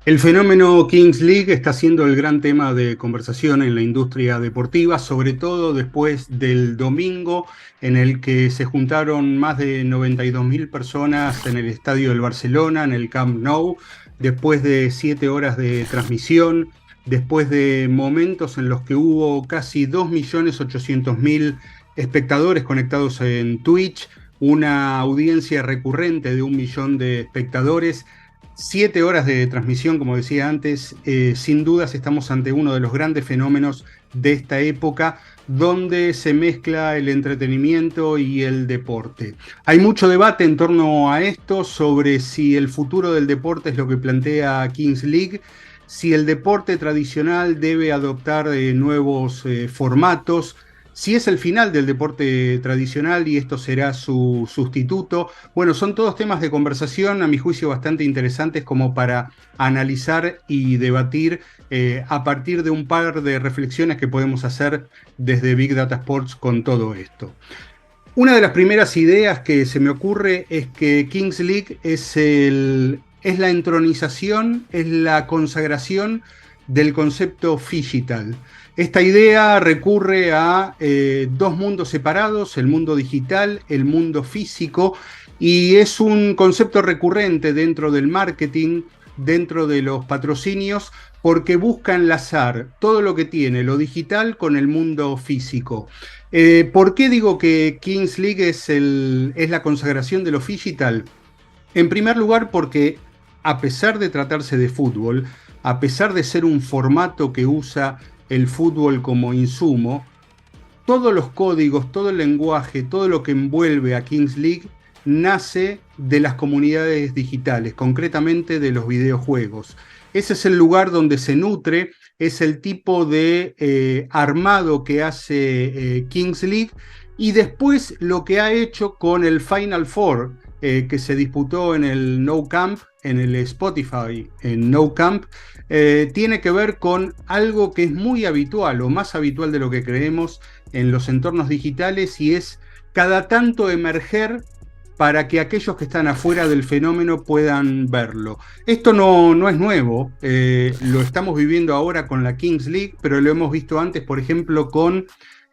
El fenómeno Kings League está siendo el gran tema de conversación en la industria deportiva, sobre todo después del domingo en el que se juntaron más de 92.000 personas en el estadio del Barcelona, en el Camp Nou, después de 7 horas de transmisión, después de momentos en los que hubo casi 2.800.000 espectadores conectados en Twitch, una audiencia recurrente de 1 millón de espectadores. 7 horas de transmisión, como decía antes, sin dudas estamos ante uno de los grandes fenómenos de esta época, donde se mezcla el entretenimiento y el deporte. Hay mucho debate en torno a esto sobre si el futuro del deporte es lo que plantea Kings League, si el deporte tradicional debe adoptar nuevos formatos, si es el final del deporte tradicional y esto será su sustituto. Bueno, son todos temas de conversación, a mi juicio, bastante interesantes como para analizar y debatir a partir de un par de reflexiones que podemos hacer desde Big Data Sports con todo esto. Una de las primeras ideas que se me ocurre es que Kings League es la entronización, es la consagración del concepto phygital. Esta idea recurre a dos mundos separados, el mundo digital, el mundo físico, y es un concepto recurrente dentro del marketing, dentro de los patrocinios, porque busca enlazar todo lo que tiene lo digital con el mundo físico. ¿Por qué digo que Kings League es la consagración de lo digital? En primer lugar, porque a pesar de tratarse de fútbol, a pesar de ser un formato que usa el fútbol como insumo, todos los códigos, todo el lenguaje, todo lo que envuelve a Kings League nace de las comunidades digitales, concretamente de los videojuegos. Ese es el lugar donde se nutre, es el tipo de armado que hace Kings League y después lo que ha hecho con el Final Four que se disputó en el No Camp, en el Spotify, en No Camp, tiene que ver con algo que es muy habitual o más habitual de lo que creemos en los entornos digitales y es cada tanto emerger para que aquellos que están afuera del fenómeno puedan verlo. Esto no es nuevo, lo estamos viviendo ahora con la Kings League, pero lo hemos visto antes, por ejemplo,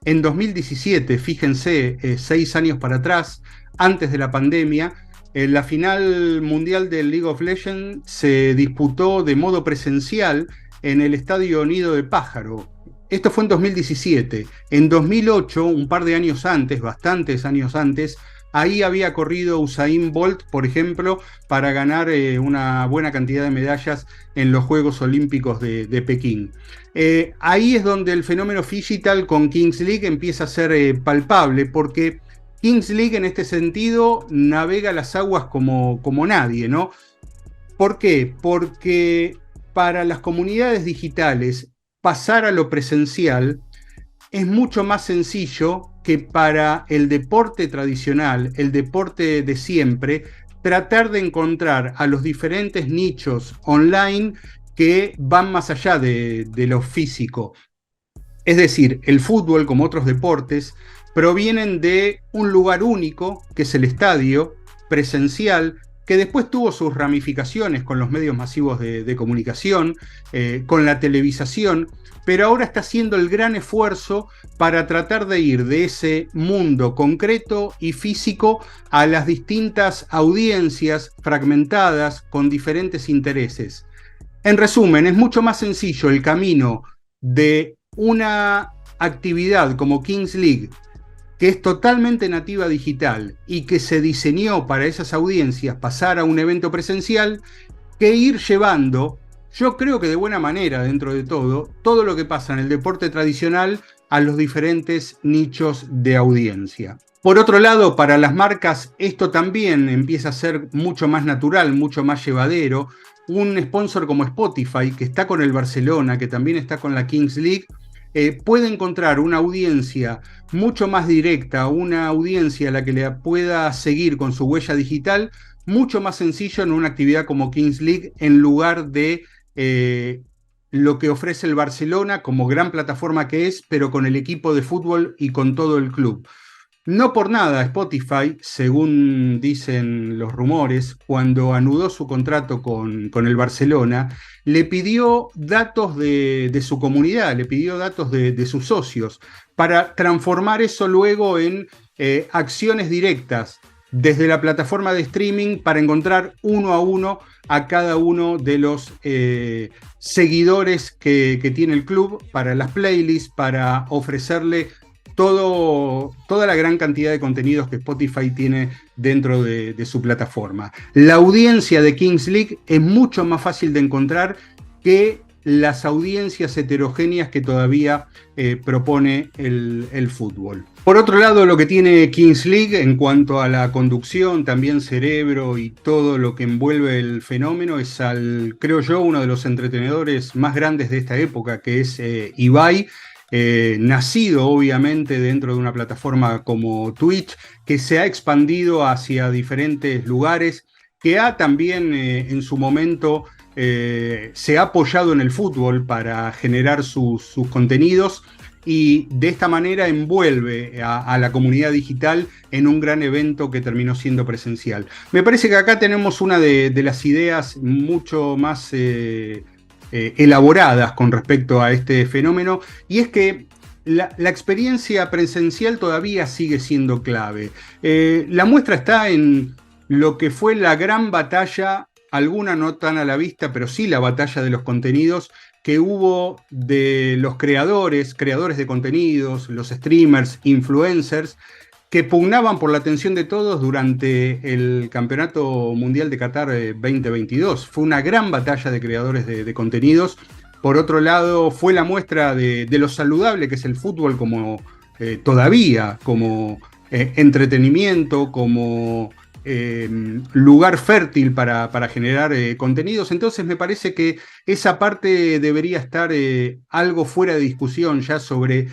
en 2017, fíjense, 6 años para atrás, antes de la pandemia, la final mundial del League of Legends se disputó de modo presencial en el Estadio Nido de Pájaro. Esto fue en 2017. En 2008, un par de años antes, bastantes años antes, ahí había corrido Usain Bolt, por ejemplo, para ganar una buena cantidad de medallas en los Juegos Olímpicos de Pekín. Ahí es donde el fenómeno digital con Kings League empieza a ser palpable, porque Kings League en este sentido navega las aguas como nadie, ¿no? ¿Por qué? Porque para las comunidades digitales pasar a lo presencial es mucho más sencillo que para el deporte tradicional, el deporte de siempre, tratar de encontrar a los diferentes nichos online que van más allá de lo físico. Es decir, el fútbol, como otros deportes, provienen de un lugar único, que es el estadio, presencial, que después tuvo sus ramificaciones con los medios masivos de comunicación, con la televisación, pero ahora está haciendo el gran esfuerzo para tratar de ir de ese mundo concreto y físico a las distintas audiencias fragmentadas con diferentes intereses. En resumen, es mucho más sencillo el camino de una actividad como Kings League, que es totalmente nativa digital y que se diseñó para esas audiencias pasar a un evento presencial, que ir llevando, yo creo que de buena manera dentro de todo lo que pasa en el deporte tradicional a los diferentes nichos de audiencia. Por otro lado, para las marcas esto también empieza a ser mucho más natural, mucho más llevadero. Un sponsor como Spotify, que está con el Barcelona, que también está con la Kings League, puede encontrar una audiencia mucho más directa, una audiencia a la que le pueda seguir con su huella digital, mucho más sencillo en una actividad como Kings League en lugar de lo que ofrece el Barcelona como gran plataforma que es, pero con el equipo de fútbol y con todo el club. No por nada, Spotify, según dicen los rumores, cuando anudó su contrato con el Barcelona, le pidió datos de su comunidad, le pidió datos de sus socios, para transformar eso luego en acciones directas desde la plataforma de streaming para encontrar uno a uno a cada uno de los seguidores que tiene el club, para las playlists, para ofrecerle toda la gran cantidad de contenidos que Spotify tiene dentro de su plataforma. La audiencia de Kings League es mucho más fácil de encontrar que las audiencias heterogéneas que todavía propone el fútbol. Por otro lado, lo que tiene Kings League en cuanto a la conducción, también cerebro y todo lo que envuelve el fenómeno es creo yo, uno de los entretenedores más grandes de esta época, que es Ibai, nacido obviamente dentro de una plataforma como Twitch, que se ha expandido hacia diferentes lugares, que ha también en su momento se ha apoyado en el fútbol para generar sus contenidos, y de esta manera envuelve a la comunidad digital en un gran evento que terminó siendo presencial. Me parece que acá tenemos una de las ideas mucho más elaboradas con respecto a este fenómeno, y es que la experiencia presencial todavía sigue siendo clave. La muestra está en lo que fue la gran batalla, alguna no tan a la vista, pero sí la batalla de los contenidos que hubo de los creadores de contenidos, los streamers, influencers, que pugnaban por la atención de todos durante el Campeonato Mundial de Qatar 2022. Fue una gran batalla de creadores de contenidos. Por otro lado, fue la muestra de lo saludable que es el fútbol como todavía, como entretenimiento, como lugar fértil para generar contenidos. Entonces me parece que esa parte debería estar algo fuera de discusión ya sobre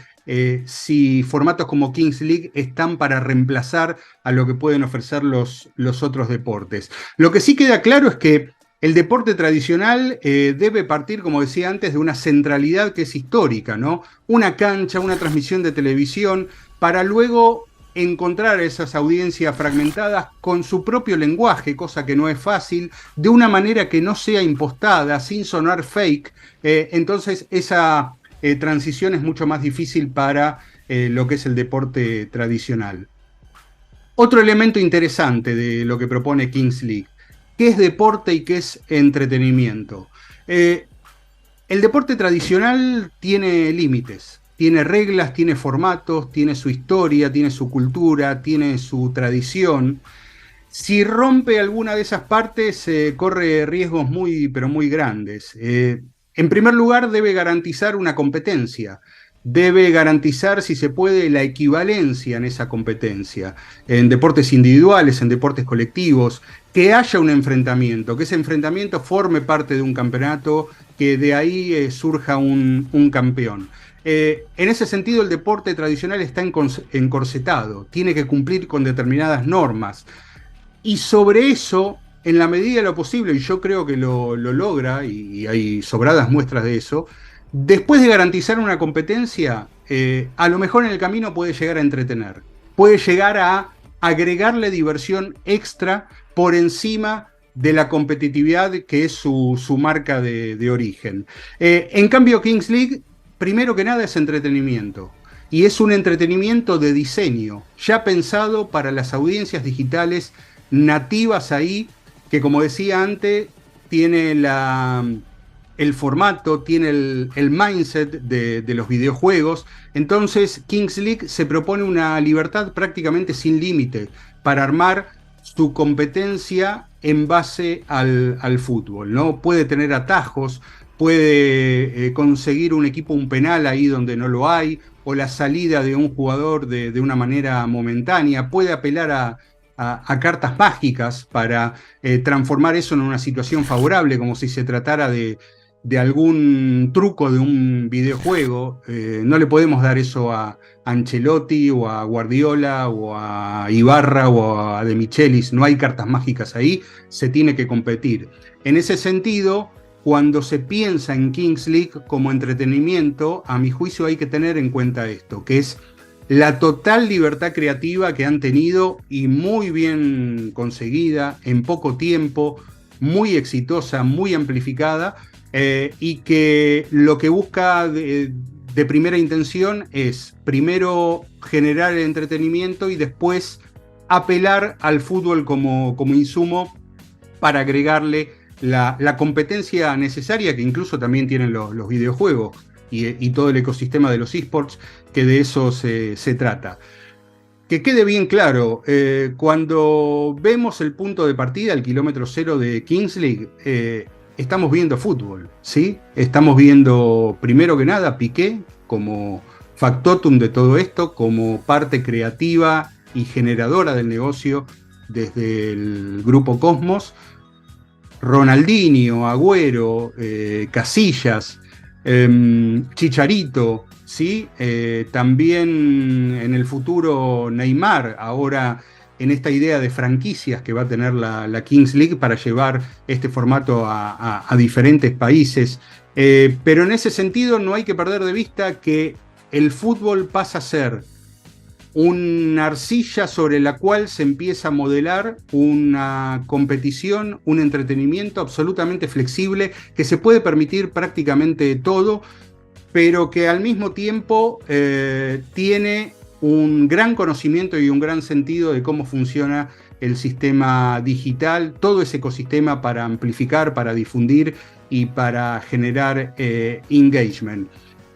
si formatos como Kings League están para reemplazar a lo que pueden ofrecer los otros deportes. Lo que sí queda claro es que el deporte tradicional debe partir, como decía antes, de una centralidad que es histórica, ¿no? Una cancha, una transmisión de televisión, para luego encontrar esas audiencias fragmentadas con su propio lenguaje, cosa que no es fácil, de una manera que no sea impostada, sin sonar fake. Entonces esa transición es mucho más difícil para lo que es el deporte tradicional. Otro elemento interesante de lo que propone Kings League: ¿qué es deporte y qué es entretenimiento? El deporte tradicional tiene límites, tiene reglas, tiene formatos, tiene su historia, tiene su cultura, tiene su tradición. Si rompe alguna de esas partes, corre riesgos muy, pero muy grandes. En primer lugar, debe garantizar una competencia. Debe garantizar, si se puede, la equivalencia en esa competencia, en deportes individuales, en deportes colectivos, que haya un enfrentamiento, que ese enfrentamiento forme parte de un campeonato, que de ahí surja un campeón. En ese sentido, el deporte tradicional está encorsetado, tiene que cumplir con determinadas normas. Y sobre eso, en la medida de lo posible, y yo creo que lo logra, y hay sobradas muestras de eso, después de garantizar una competencia, a lo mejor en el camino puede llegar a entretener, puede llegar a agregarle diversión extra por encima de la competitividad que es su marca de origen. En cambio, Kings League, primero que nada, es entretenimiento. Y es un entretenimiento de diseño, ya pensado para las audiencias digitales nativas ahí, que, como decía antes, tiene el formato, tiene el mindset de los videojuegos. Entonces Kings League se propone una libertad prácticamente sin límite para armar su competencia en base al fútbol, ¿no? Puede tener atajos, puede conseguir un equipo un penal ahí donde no lo hay, o la salida de un jugador de una manera momentánea, puede apelar a cartas mágicas para transformar eso en una situación favorable, como si se tratara de algún truco de un videojuego. No le podemos dar eso a Ancelotti o a Guardiola o a Ibarra o a De Michelis. No hay cartas mágicas ahí, se tiene que competir. En ese sentido, cuando se piensa en Kings League como entretenimiento, a mi juicio hay que tener en cuenta esto, que es la total libertad creativa que han tenido y muy bien conseguida, en poco tiempo, muy exitosa, muy amplificada, y que lo que busca de primera intención es primero generar el entretenimiento y después apelar al fútbol como insumo para agregarle la competencia necesaria que incluso también tienen los videojuegos y todo el ecosistema de los esports, que de eso se trata. Que quede bien claro, cuando vemos el punto de partida, el kilómetro cero de Kings League, estamos viendo fútbol, ¿sí? Estamos viendo, primero que nada, Piqué como factotum de todo esto, como parte creativa y generadora del negocio desde el grupo Cosmos, Ronaldinho, Agüero, Casillas, Chicharito, ¿sí? También en el futuro Neymar, ahora en esta idea de franquicias que va a tener la Kings League para llevar este formato a diferentes países. Pero en ese sentido no hay que perder de vista que el fútbol pasa a ser una arcilla sobre la cual se empieza a modelar una competición, un entretenimiento absolutamente flexible que se puede permitir prácticamente todo, pero que al mismo tiempo tiene un gran conocimiento y un gran sentido de cómo funciona el sistema digital, todo ese ecosistema para amplificar, para difundir y para generar engagement.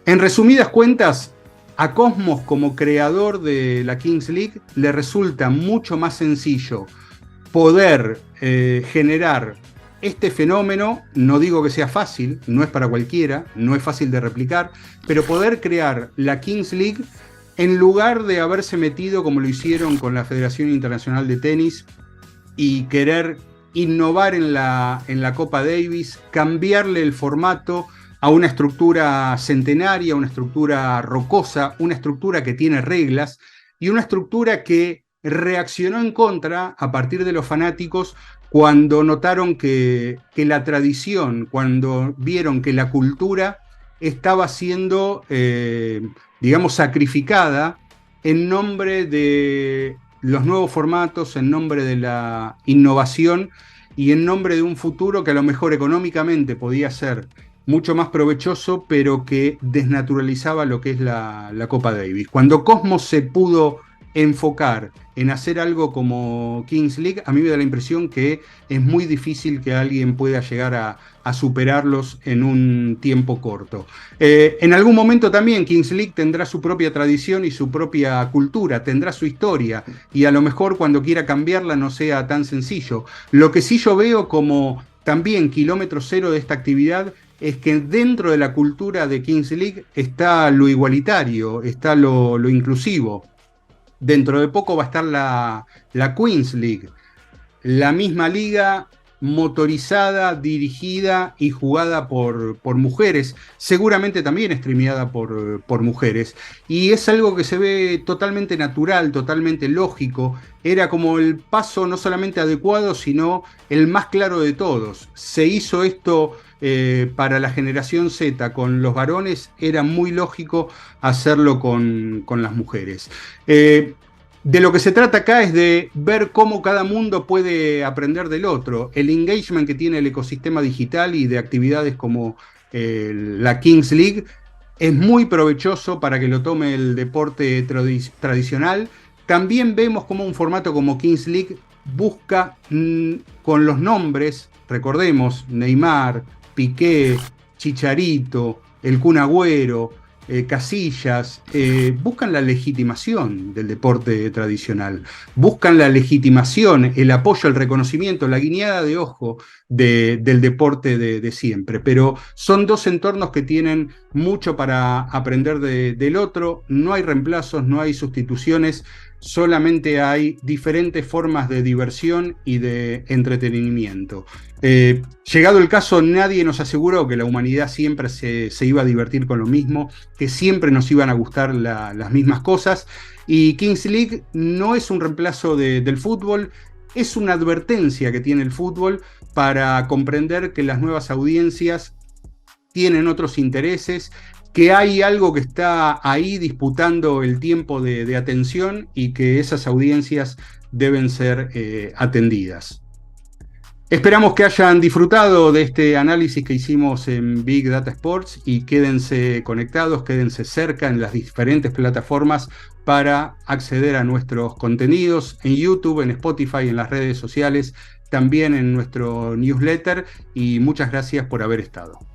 En resumidas cuentas, a Cosmos como creador de la Kings League le resulta mucho más sencillo poder generar este fenómeno. No digo que sea fácil, no es para cualquiera, no es fácil de replicar, pero poder crear la Kings League en lugar de haberse metido como lo hicieron con la Federación Internacional de Tenis y querer innovar en la Copa Davis, cambiarle el formato a una estructura centenaria, una estructura rocosa, una estructura que tiene reglas y una estructura que reaccionó en contra a partir de los fanáticos cuando notaron que la tradición, cuando vieron que la cultura estaba siendo, digamos, sacrificada en nombre de los nuevos formatos, en nombre de la innovación y en nombre de un futuro que a lo mejor económicamente podía ser mucho más provechoso, pero que desnaturalizaba lo que es la Copa Davis. Cuando Cosmos se pudo enfocar en hacer algo como Kings League, a mí me da la impresión que es muy difícil que alguien pueda llegar a superarlos en un tiempo corto. En algún momento también Kings League tendrá su propia tradición y su propia cultura, tendrá su historia, y a lo mejor cuando quiera cambiarla no sea tan sencillo. Lo que sí yo veo como también kilómetro cero de esta actividad es que dentro de la cultura de Kings League está lo igualitario, está lo inclusivo. Dentro de poco va a estar la Queens League, la misma liga motorizada, dirigida y jugada por mujeres, seguramente también streameada por mujeres. Y es algo que se ve totalmente natural, totalmente lógico. Era como el paso no solamente adecuado, sino el más claro de todos. Se hizo esto para la generación Z con los varones, era muy lógico hacerlo con las mujeres. De lo que se trata acá es de ver cómo cada mundo puede aprender del otro. El engagement que tiene el ecosistema digital y de actividades como la Kings League es muy provechoso para que lo tome el deporte tradicional. También vemos cómo un formato como Kings League busca con los nombres, recordemos, Neymar, Piqué, Chicharito, el Kun Agüero, Casillas, buscan la legitimación del deporte tradicional, buscan la legitimación, el apoyo, el reconocimiento, la guiñada de ojo del deporte de siempre. Pero son dos entornos que tienen mucho para aprender del otro, no hay reemplazos, no hay sustituciones, solamente hay diferentes formas de diversión y de entretenimiento. Llegado el caso, nadie nos aseguró que la humanidad siempre se iba a divertir con lo mismo, que siempre nos iban a gustar las mismas cosas, y Kings League no es un reemplazo del fútbol, es una advertencia que tiene el fútbol para comprender que las nuevas audiencias tienen otros intereses, que hay algo que está ahí disputando el tiempo de atención y que esas audiencias deben ser atendidas. Esperamos que hayan disfrutado de este análisis que hicimos en Big Data Sports y quédense conectados, quédense cerca en las diferentes plataformas para acceder a nuestros contenidos en YouTube, en Spotify, en las redes sociales, también en nuestro newsletter, y muchas gracias por haber estado.